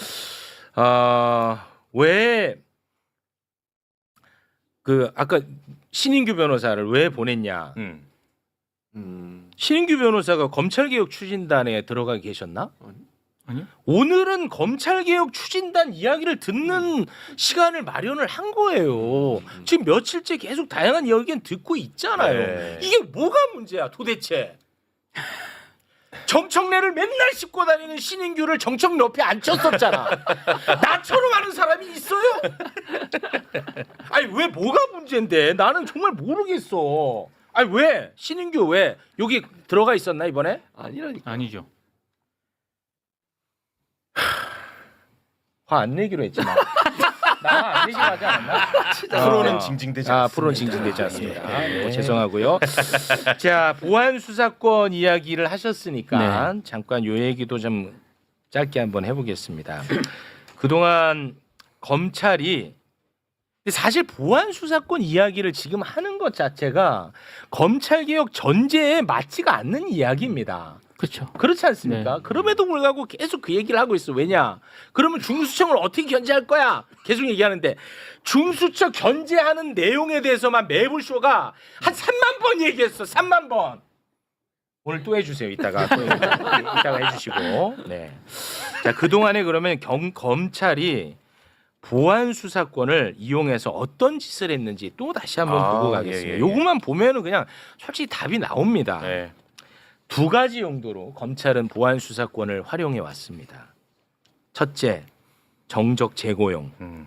S1: 왜 그 아까 신인규 변호사를 왜 보냈냐? 신인규 변호사가 검찰개혁 추진단에 들어가 계셨나?
S3: 아니요.
S1: 오늘은 검찰개혁 추진단 이야기를 듣는 시간을 마련을 한 거예요. 지금 며칠째 계속 다양한 이야기는 듣고 있잖아요.
S2: 네.
S1: 이게 뭐가 문제야 도대체? 정청래를 맨날 씹고 다니는 신인규를 정청래 옆에 앉혔었잖아. 나처럼 하는 사람이 있어요? 아니 왜 뭐가 문제인데? 나는 정말 모르겠어. 아니 왜 신인규 왜 여기 들어가 있었나 이번에?
S3: 아니죠.
S1: 화 안 내기로 했지 나. 나안 내기로 하지 않았나?
S2: 프로는 징징대지 않습니다.
S1: 프로는 징징대지 않습니다.
S2: 예.
S1: 죄송하고요. 자 보안 수사권 이야기를 하셨으니까
S4: 네.
S1: 잠깐 요 얘기도 좀 짧게 한번 해보겠습니다. 그동안 검찰이 근데 사실 보안 수사권 이야기를 지금 하는 것 자체가 검찰 개혁 전제에 맞지가 않는 이야기입니다.
S4: 그렇죠.
S1: 그렇지 않습니까?
S4: 네.
S1: 그럼에도 불구하고 계속 그 얘기를 하고 있어. 왜냐? 그러면 중수청을 어떻게 견제할 거야? 계속 얘기하는데 중수청 견제하는 내용에 대해서만 매불쇼가 한 3만 번 얘기했어. 3만 번. 오늘 또 해주세요. 이따가 해주시고. 네. 자 그동안에 그러면 검찰이 보안 수사권을 이용해서 어떤 짓을 했는지 또 다시 한번 보고 가겠습니다.
S2: 예.
S1: 요것만 보면은 그냥 솔직히 답이 나옵니다.
S2: 네.
S1: 두 가지 용도로 검찰은 보안 수사권을 활용해 왔습니다. 첫째, 정적 재고용.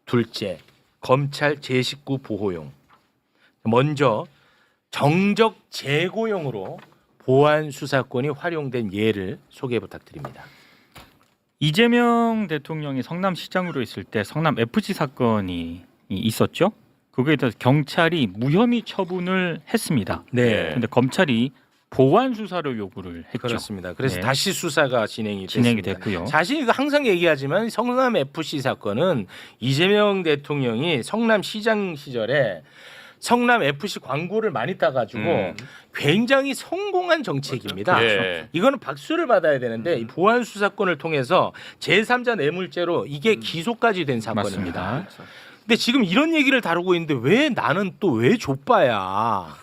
S1: 둘째, 검찰 제19 보호용. 먼저 정적 재고용으로 보안 수사권이 활용된 예를 소개 부탁드립니다.
S3: 이재명 대통령이 성남시장으로 있을 때 성남 FC 사건이 있었죠. 거기에 대해서 경찰이 무혐의 처분을 했습니다.
S1: 네.
S3: 근데 검찰이 보완 수사를 요구를 했죠.
S1: 그렇습니다. 그래서
S3: 네.
S1: 다시 수사가 진행이 됐습니다.
S3: 됐고요.
S1: 사실 이거 항상 얘기하지만 성남 FC 사건은 이재명 대통령이 성남시장 시절에 성남 FC 광고를 많이 따가지고 굉장히 성공한 정책입니다.
S2: 예.
S1: 이거는 박수를 받아야 되는데 이 보안 수사권을 통해서 제3자 뇌물죄로 이게 기소까지 된 사건입니다.
S3: 맞습니다.
S1: 근데 지금 이런 얘기를 다루고 있는데 왜 나는 또 왜 족바야?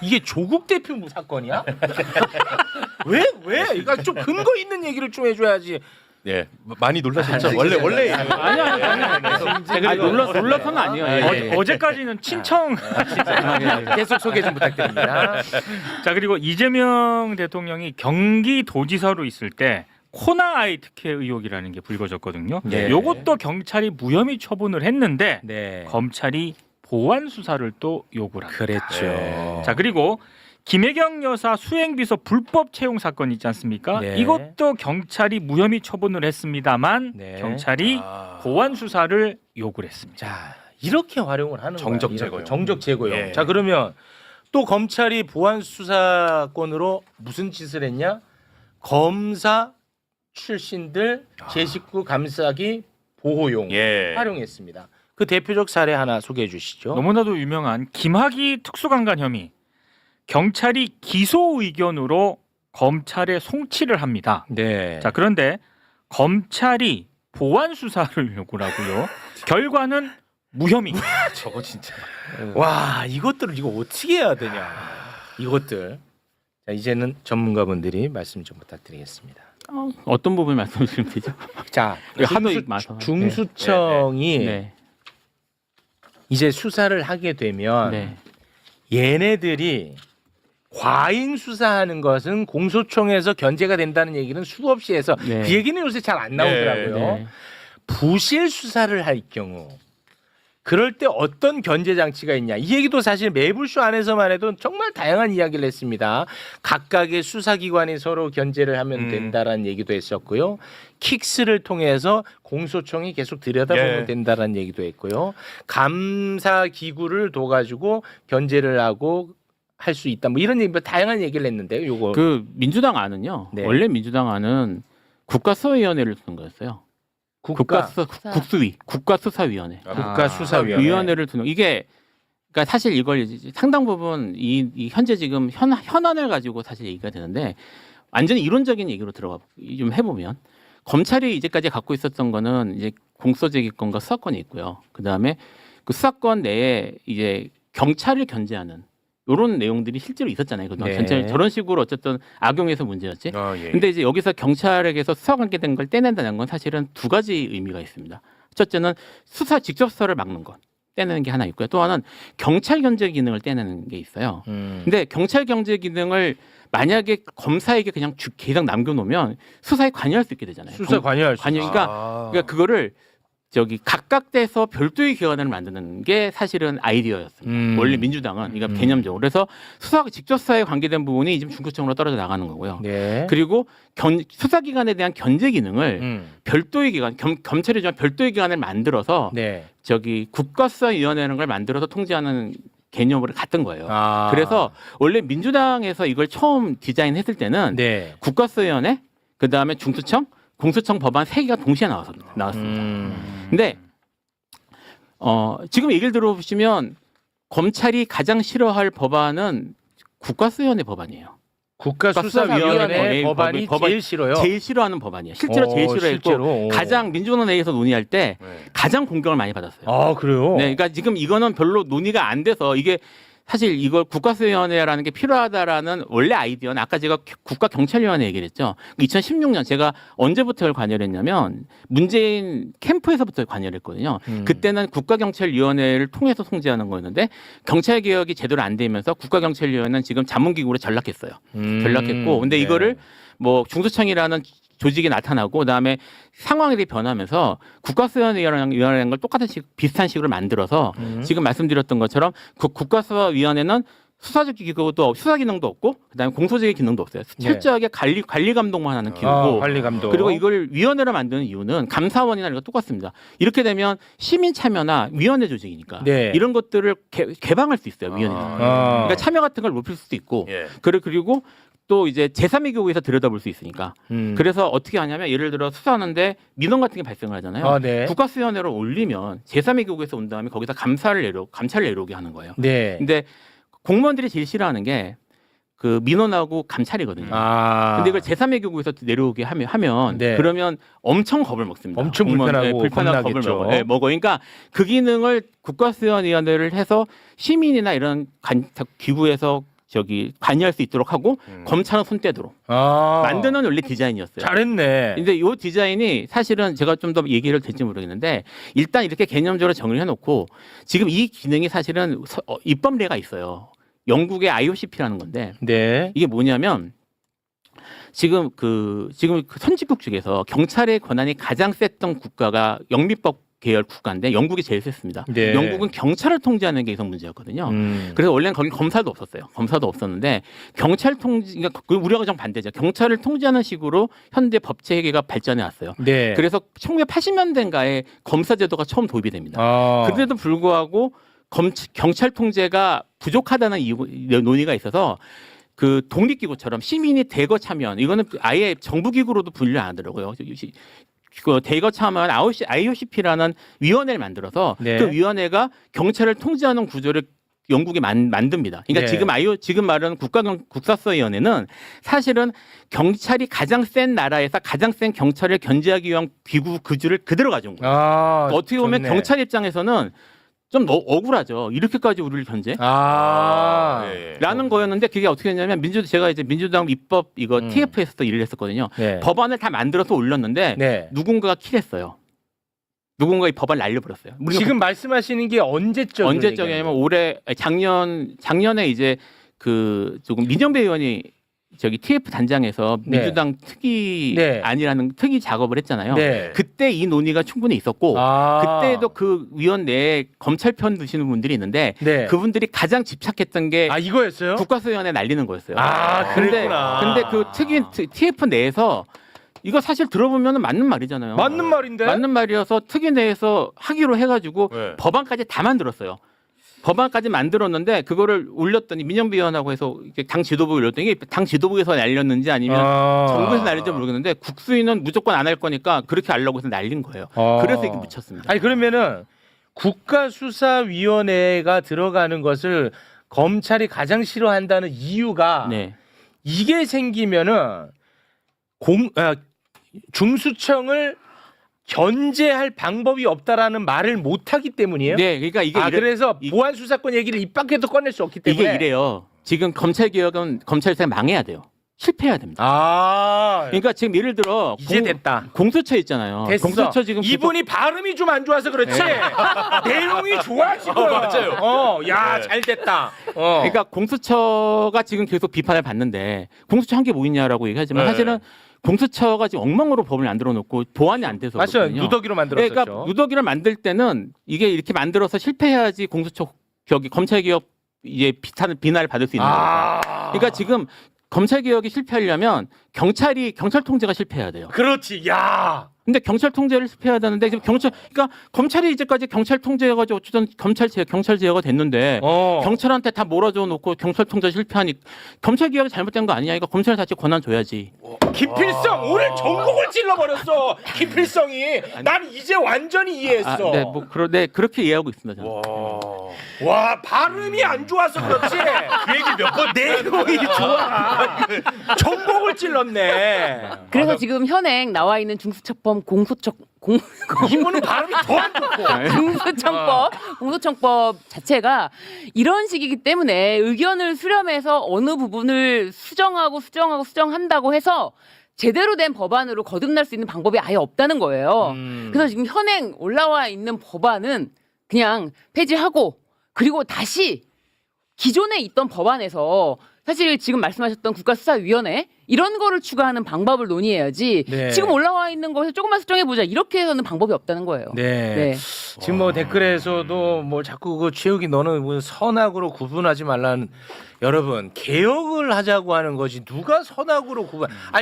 S1: 이게 조국 대표 사건이야? 왜? 그러니까 좀 근거 있는 얘기를 좀 해줘야지.
S2: 예. 많이 놀라셨죠? 원래
S4: 아니, 놀라서는 아니에요. 예.
S3: 어제까지는 친청.
S1: 계속 소개 좀 부탁드립니다.
S3: 자 그리고 이재명 대통령이 경기도지사로 있을 때 코나 아이 특혜 의혹이라는 게 불거졌거든요.
S1: 네.
S3: 요것도 경찰이 무혐의 처분을 했는데
S1: 네.
S3: 검찰이 보완 수사를 또 요구를 합니다.
S1: 그랬죠.
S2: 네.
S3: 자 그리고 김혜경 여사 수행비서 불법 채용 사건 있지 않습니까?
S1: 네.
S3: 이것도 경찰이 무혐의 처분을 했습니다만
S1: 네.
S3: 경찰이 보완 수사를 요구를 했습니다.
S1: 자 이렇게 활용을 하는
S2: 정적
S1: 거야.
S2: 제거용.
S1: 정적 제거용.
S2: 예.
S1: 자 그러면 또 검찰이 보안 수사권으로 무슨 짓을 했냐? 검사 출신들 제19 감싸기 보호용
S2: 예.
S1: 활용했습니다. 그 대표적 사례 하나 소개해 주시죠.
S3: 너무나도 유명한 김학의 특수강간 혐의. 경찰이 기소 의견으로 검찰에 송치를 합니다.
S1: 네.
S3: 자, 그런데 검찰이 보완 수사를 요구를 하고요. 결과는 무혐의.
S2: 저거 진짜.
S1: 와, 이것들을 이거 어떻게 해야 되냐. 이것들. 자, 이제는 전문가분들이 말씀 좀 부탁드리겠습니다.
S4: 어떤 부분 말씀드리면 되죠?
S1: 자,
S4: 하도 많아서.
S1: 중수청이
S4: 네.
S1: 이제 수사를 하게 되면
S4: 네.
S1: 얘네들이 과잉 수사하는 것은 공소청에서 견제가 된다는 얘기는 수없이 해서
S4: 네.
S1: 그 얘기는 요새 잘 안 나오더라고요.
S4: 네.
S1: 부실 수사를 할 경우 그럴 때 어떤 견제 장치가 있냐. 이 얘기도 사실 매불쇼 안에서만 해도 정말 다양한 이야기를 했습니다. 각각의 수사기관이 서로 견제를 하면 된다라는 얘기도 했었고요. 킥스를 통해서 공소청이 계속 들여다보면
S2: 예.
S1: 된다라는 얘기도 했고요. 감사 기구를 둬가지고 견제를 하고 할 수 있다. 뭐 이런 얘기, 다양한 얘기를 했는데요. 요거.
S4: 그 민주당 안은요.
S1: 네.
S4: 원래 민주당 안은 국가수사위원회를 두는 거였어요. 국수위, 국가수사위원회.
S1: 국가수사위원회.
S4: 위원회를 두는 이게 그러니까 사실 이걸 이제 상당 부분 이 현재 지금 현안을 가지고 사실 얘기가 되는데 완전히 이론적인 얘기로 들어가 좀 해보면 검찰이 이제까지 갖고 있었던 거는 이제 공소제기권과 수사권이 있고요. 그 다음에 그 수사권 내에 이제 경찰을 견제하는 이런 내용들이 실제로 있었잖아요. 그동안
S1: 네.
S4: 경찰 저런 식으로 어쨌든 악용해서 문제였지.
S2: 예.
S4: 근데 이제 여기서 경찰에게서 수사 관계된 걸 떼낸다는 건 사실은 두 가지 의미가 있습니다. 첫째는 수사 직접 수사를 막는 것 떼내는 게 하나 있고요. 또 하나는 경찰 견제 기능을 떼내는 게 있어요. 근데 경찰 견제 기능을 만약에 검사에게 그냥 계속 남겨놓으면 수사에 관여할 수 있게 되잖아요.
S1: 수사 관여할 수
S4: 그러니까 그거를 저기 각각돼서 별도의 기관을 만드는 게 사실은 아이디어였습니다. 원래 민주당은 그러니까 개념적으로 그래서 수사 직접 수사에 관계된 부분이 지금 중수청으로 떨어져 나가는 거고요.
S1: 네.
S4: 그리고 수사기관에 대한 견제 기능을 별도의 기관, 검찰이 좀 별도의 기관을 만들어서
S1: 네.
S4: 저기 국가수사위원회라는 걸 만들어서 통제하는 개념으로 갔던 거예요.
S1: 아.
S4: 그래서 원래 민주당에서 이걸 처음 디자인했을 때는
S1: 네.
S4: 국가수사위원회, 그 다음에 중수청, 공수청 법안 3개가 동시에 나왔습니다. 근데 지금 얘기를 들어보시면 검찰이 가장 싫어할 법안은 국가수사위원회 법안이에요.
S1: 국가수사위원회 법안이 제일 싫어요.
S4: 제일 싫어하는 법안이에요. 실제로 제일 싫어했고
S1: 실제로?
S4: 가장 민주당 내에서 논의할 때
S2: 네.
S4: 가장 공격을 많이 받았어요.
S1: 아, 그래요?
S4: 네, 그러니까 지금 이거는 별로 논의가 안 돼서 이게 사실 이걸 국가수사위원회라는 게 필요하다라는 원래 아이디어는 아까 제가 국가경찰위원회 얘기를 했죠. 2016년 제가 언제부터 이걸 관여를 했냐면 문재인 캠프에서부터 관여를 했거든요. 그때는 국가경찰위원회를 통해서 통제하는 거였는데 경찰개혁이 제대로 안 되면서 국가경찰위원회는 지금 자문기구로 전락했어요. 전락했고 근데
S1: 네.
S4: 이거를 뭐 중수청이라는 조직이 나타나고 그다음에 상황이 변하면서 국가수사위원회라는 걸 똑같은 비슷한 식으로 만들어서 지금 말씀드렸던 것처럼 국가수사위원회는 수사적 기구도 수사 기능도 없고 그다음에 공소제기 기능도 없어요. 철저하게 관리 감독만 하는 기구고
S1: 관리 감독.
S4: 그리고 이걸 위원회로 만드는 이유는 감사원이나 이런 거 똑같습니다. 이렇게 되면 시민 참여나 위원회 조직이니까
S1: 네.
S4: 이런 것들을 개방할 수 있어요. 위원회는. 그러니까 참여 같은 걸 높일 수도 있고
S2: 예.
S4: 그리고 또 이제 제3의 교구에서 들여다볼 수 있으니까. 그래서 어떻게 하냐면 예를 들어 수사하는데 민원 같은 게 발생을 하잖아요.
S1: 아, 네.
S4: 국가수사위원회를 올리면 제3의 교구에서 온 다음에 거기서 감찰을 내려오게 하는 거예요.
S1: 네.
S4: 근데 공무원들이 제일 싫어하는 게 그 민원하고 감찰이거든요.
S1: 아.
S4: 근데 이걸 제3의 교구에서 내려오게 하면
S1: 네.
S4: 그러면 엄청 겁을 먹습니다.
S1: 엄청
S4: 공무원들,
S1: 불편하고
S4: 겁을
S1: 겁나겠죠.
S4: 먹어요. 네, 먹어. 그러니까 그 기능을 국가수사위원회를 해서 시민이나 이런 기구에서 저기 관여할 수 있도록 하고 검찰은 손 떼도록 만드는 원래 디자인이었어요.
S1: 잘했네.
S4: 근데 이 디자인이 사실은 제가 좀 더 얘기를 될지 모르겠는데 일단 이렇게 개념적으로 정리를 해놓고 지금 이 기능이 사실은 입법례가 있어요. 영국의 IOCP라는 건데
S1: 네.
S4: 이게 뭐냐면 지금 그 선진국 중에서 경찰의 권한이 가장 셌던 국가가 영미법 계열 국가인데 영국이 제일 셌습니다.
S1: 네.
S4: 영국은 경찰을 통제하는 게 계속 문제였거든요. 그래서 원래는 거기 검사도 없었어요. 검사도 없었는데 경찰 통제, 그러니까 우리가 정 반대죠. 경찰을 통제하는 식으로 현대 법제 회계가 발전해 왔어요.
S1: 네.
S4: 그래서 1980년대인가에 검사 제도가 처음 도입이 됩니다.
S1: 아.
S4: 그런데도 불구하고 경찰 통제가 부족하다는 논의가 있어서 그 독립기구처럼 시민이 대거 참여한 이거는 아예 정부기구로도 분류 안 하더라고요. 그 대거 참여한 IOCP라는 위원회를 만들어서
S1: 네.
S4: 그 위원회가 경찰을 통제하는 구조를 영국이 만듭니다. 그러니까
S1: 네.
S4: 지금 말하는 국가수사위원회는 사실은 경찰이 가장 센 나라에서 가장 센 경찰을 견제하기 위한 기구 구조를 그대로 가져온 거예요. 그러니까 어떻게 보면
S1: 좋네.
S4: 경찰 입장에서는 좀 억울하죠. 이렇게까지 우리를 견제?
S2: 네.
S4: 라는 거였는데 그게 어떻게 됐냐면 제가 이제 민주당 입법 이거 TF에서 일을 했었거든요.
S1: 네.
S4: 법안을 다 만들어서 올렸는데
S1: 네.
S4: 누군가가 킬했어요. 누군가 이 법안을 날려버렸어요.
S1: 지금 말씀하시는 게 언제적
S4: 언제적이냐면 올해 작년에 이제 그 조금 민정배 의원이 저기 TF 단장에서
S1: 네.
S4: 민주당 특위
S1: 네.
S4: 안이라는 특위 작업을 했잖아요.
S1: 네.
S4: 그때 이 논의가 충분히 있었고 그때도 그 위원 내에 검찰 편 드시는 분들이 있는데
S1: 네.
S4: 그분들이 가장 집착했던 게
S1: 이거였어요?
S4: 국가수위원회 날리는 거였어요.
S1: 그랬구나.
S4: 근데 그 TF 내에서 이거 사실 들어보면 맞는 말이잖아요.
S1: 맞는 말인데.
S4: 맞는 말이어서 특위 내에서 하기로 해가지고
S2: 네.
S4: 법안까지 다 만들었어요. 법안까지 만들었는데 그거를 올렸더니 민정비원하고 해서 이렇게 당 지도부에 올렸더니 이게 당 지도부에서 날렸는지 아니면 정부에서 날렸는지 모르겠는데 국수위는 무조건 안 할 거니까 그렇게 하려고 해서 날린 거예요. 그래서 이게 묻혔습니다.
S1: 아니 그러면은 국가수사위원회가 들어가는 것을 검찰이 가장 싫어한다는 이유가
S4: 네.
S1: 이게 생기면은 중수청을 견제할 방법이 없다라는 말을 못하기 때문이에요.
S4: 네, 그러니까 이게
S1: 그래서 보안 수사권 얘기를 입 밖에도 꺼낼 수 없기 때문에
S4: 이게 이래요. 지금 검찰 개혁은 검찰이 망해야 돼요. 실패해야 됩니다.
S1: 그러니까
S4: 지금 예를 들어
S1: 이제 됐다.
S4: 공수처 있잖아요.
S1: 됐어.
S4: 공수처 지금
S1: 이분이 발음이 좀 안 좋아서 그렇지 내용이 좋아 지금.
S2: 맞아요.
S1: 잘 됐다.
S4: 그러니까 공수처가 지금 계속 비판을 받는데 공수처 한 게 뭐 있냐라고 얘기하지만
S2: 네.
S4: 사실은 공수처가 지금 엉망으로 법을 만들어 놓고 보완이 안 돼서
S1: 맞아요.
S4: 그렇거든요.
S1: 누더기로 만들었었죠.
S4: 그러니까 누더기를 만들 때는 이게 이렇게 만들어서 실패해야지 공수처 검찰 개혁 이제 비난을 받을 수 있는 거예요. 그러니까 지금 검찰 개혁이 실패하려면 경찰 통제가 실패해야 돼요.
S1: 그렇지. 야.
S4: 근데 경찰 통제를 실패해야 되는데 지금 그러니까 검찰이 이제까지 경찰 통제해가지고 어쨌든 경찰 제어가 됐는데 경찰한테 다 몰아줘 놓고 경찰 통제 실패하니 검찰 개혁이 잘못된 거 아니냐? 이거 검찰 다시 권한 줘야지.
S1: 기필성 오늘 전국을 찔러버렸어. 기필성이 난 이제 완전히 이해했어.
S4: 네, 그렇게 이해하고 있습니다. 저는.
S1: 와 발음이 안 좋아서 그렇지. 그 얘기 몇 번 내용이 좋아. 전국을 찔렀네.
S5: 그래서 지금 현행 나와 있는 중수처법
S1: 이분은 발음이 더 안 좋고.
S5: 공소청법 자체가 이런 식이기 때문에 의견을 수렴해서 어느 부분을 수정한다고 해서 제대로 된 법안으로 거듭날 수 있는 방법이 아예 없다는 거예요. 그래서 지금 현행 올라와 있는 법안은 그냥 폐지하고 그리고 다시 기존에 있던 법안에서 사실 지금 말씀하셨던 국가수사위원회 이런 거를 추가하는 방법을 논의해야지
S1: 네.
S5: 지금 올라와 있는 것을 조금만 수정해보자 이렇게 해서는 방법이 없다는 거예요.
S1: 네. 지금 뭐 댓글에서도 뭐 자꾸 그 최욱이 너는 뭐 선악으로 구분하지 말라는 여러분 개혁을 하자고 하는 것이 누가 선악으로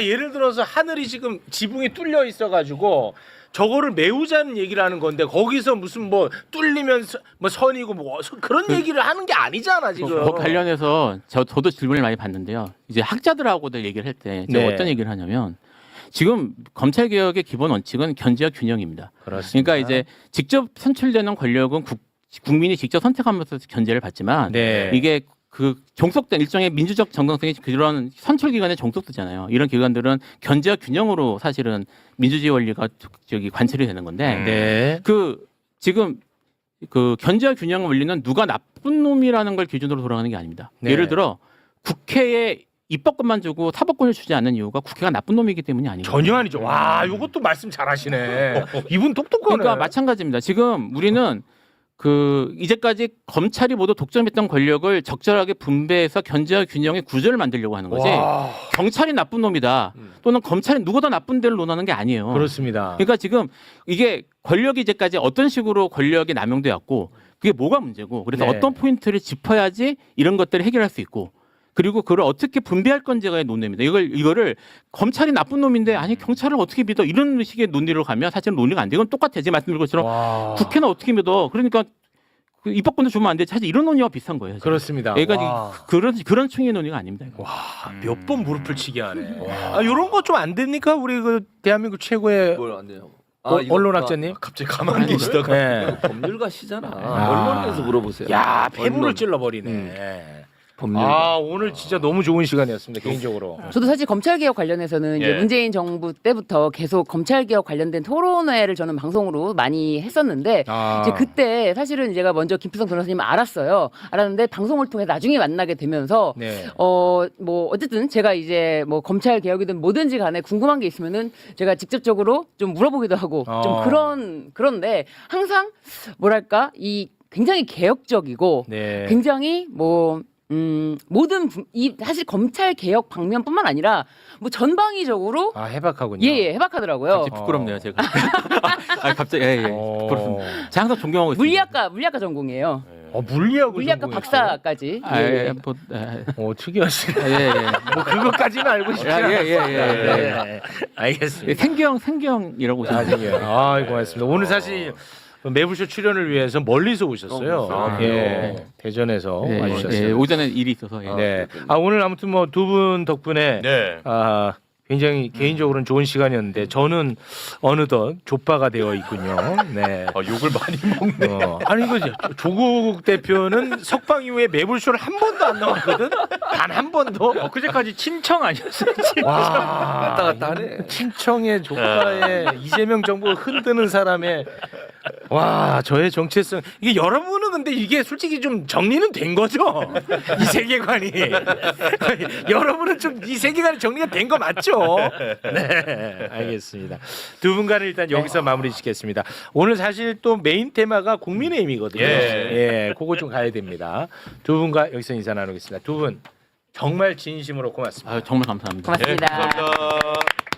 S1: 예를 들어서 하늘이 지금 지붕이 뚫려 있어가지고 저거를 메우자는 얘기를 하는 건데 거기서 무슨 뭐 뚫리면 뭐 선이고 뭐 그런 얘기를 하는 게 아니잖아 지금.
S4: 법 관련해서 저도 질문을 많이 받는데요. 이제 학자들하고들 얘기를 할 때 제가 어떤 얘기를 하냐면 지금 검찰 개혁의 기본 원칙은 견제와 균형입니다.
S1: 그렇습니다.
S4: 그러니까 이제 직접 선출되는 권력은 국민이 직접 선택하면서 견제를 받지만 이게 그 종속된 일종의 민주적 정당성이 그런 선출 기관에 종속되잖아요. 이런 기관들은 견제와 균형으로 사실은 민주주의 원리가 관철이 되는 건데 그 지금 그 견제와 균형 원리는 누가 나쁜 놈이라는 걸 기준으로 돌아가는 게 아닙니다. 예를 들어 국회에 입법권만 주고 사법권을 주지 않는 이유가 국회가 나쁜 놈이기 때문이 아니에요.
S1: 전혀 아니죠. 와, 이것도 말씀 잘하시네. 이분 똑똑하네.
S4: 그러니까 마찬가지입니다. 지금 우리는 그 이제까지 검찰이 모두 독점했던 권력을 적절하게 분배해서 견제와 균형의 구조를 만들려고 하는 거지. 경찰이 나쁜 놈이다. 또는 검찰이 누구보다 나쁜 데를 논하는 게 아니에요.
S1: 그렇습니다.
S4: 그러니까 지금 이게 권력이 이제까지 어떤 식으로 권력이 남용되었고 그게 뭐가 문제고 그래서 어떤 포인트를 짚어야지 이런 것들을 해결할 수 있고 그리고 그걸 어떻게 분배할 건지가 논의입니다. 이거를 검찰이 나쁜 놈인데 아니 경찰을 어떻게 믿어 이런 식의 논리로 가면 사실은 논리가 안 돼. 이건 똑같아. 제가 말씀드린 것처럼 국회는 어떻게 믿어. 그러니까 그 입법권도 주면 안 돼. 사실 이런 논의와 비슷한 거예요. 지금.
S1: 그렇습니다.
S4: 그러니까 그런 층의 논의가 아닙니다.
S1: 몇 번 무릎을 치게 하네. 이런 거 좀 안 됩니까? 우리 그 대한민국 최고의
S7: 뭘 안 돼요?
S1: 언론학자님?
S2: 갑자기 가만히 계시다가
S1: 네.
S7: 법률가시잖아. 언론에서 물어보세요.
S1: 야, 패부를
S7: 언론.
S1: 찔러버리네.
S7: 법률가.
S1: 오늘 진짜 너무 좋은 시간이었습니다, 개인적으로.
S5: 저도 사실 검찰개혁 관련해서는 이제
S2: 예.
S5: 문재인 정부 때부터 계속 검찰개혁 관련된 토론회를 저는 방송으로 많이 했었는데 이제 그때 사실은 제가 먼저 김프성 변호사님 알았는데 방송을 통해 나중에 만나게 되면서
S1: 네.
S5: 뭐 어쨌든 제가 이제 뭐 검찰 개혁이든 뭐든지 간에 궁금한 게 있으면은 제가 직접적으로 좀 물어보기도 하고 좀 그런데 항상 뭐랄까 이 굉장히 개혁적이고
S1: 네.
S5: 굉장히 뭐 이 사실 검찰 개혁 방면뿐만 아니라 뭐 전방위적으로
S1: 해박하군요.
S5: 예, 해박하더라고요.
S4: 갑자기 부끄럽네요 제가. 갑자기 부끄럽습니다. 제가 항상 존경하고 있습니다.
S5: 물리학과 전공이에요.
S1: 물리학을
S5: 물리학과
S1: 전공했어요?
S5: 박사까지.
S1: 특이하시네. 뭐 그것까지는 알고 싶지 않았어요. 네. 알겠습니다.
S4: 생경이라고 보시면
S1: 고맙습니다. 오늘 사실 매부쇼 출연을 위해서 멀리서 오셨어요. 예, 대전에서 와주셨어요.
S4: 오전에 일이 있어서.
S1: 네. 오늘 아무튼 뭐 두 분 덕분에
S2: 네.
S1: 굉장히 개인적으로는 좋은 시간이었는데 저는 어느덧 족바가 되어 있군요. 네.
S2: 욕을 많이 먹네.
S1: 아니 이거 조국 대표는 석방 이후에 매불쇼를 한 번도 안 나왔거든. 단 한 번도.
S3: 그제까지 친청 아니었어요?
S1: 와,
S7: 왔다 갔다 하네.
S1: 친청의 족바에 이재명 정부 흔드는 사람의 저의 정체성. 이게 여러분은 근데 이게 솔직히 좀 정리는 된 거죠? 이 세계관이. 여러분은 좀 이 세계관이 정리가 된 거 맞죠? 네, 알겠습니다. 두 분과는 일단 여기서 마무리 짓겠습니다. 오늘 사실 또 메인 테마가 국민의힘이거든요. 예, 그거 좀 가야 됩니다. 두 분과 여기서 인사 나누겠습니다. 두 분 정말 진심으로 고맙습니다.
S4: 정말 감사합니다.
S5: 고맙습니다.
S2: 감사합니다.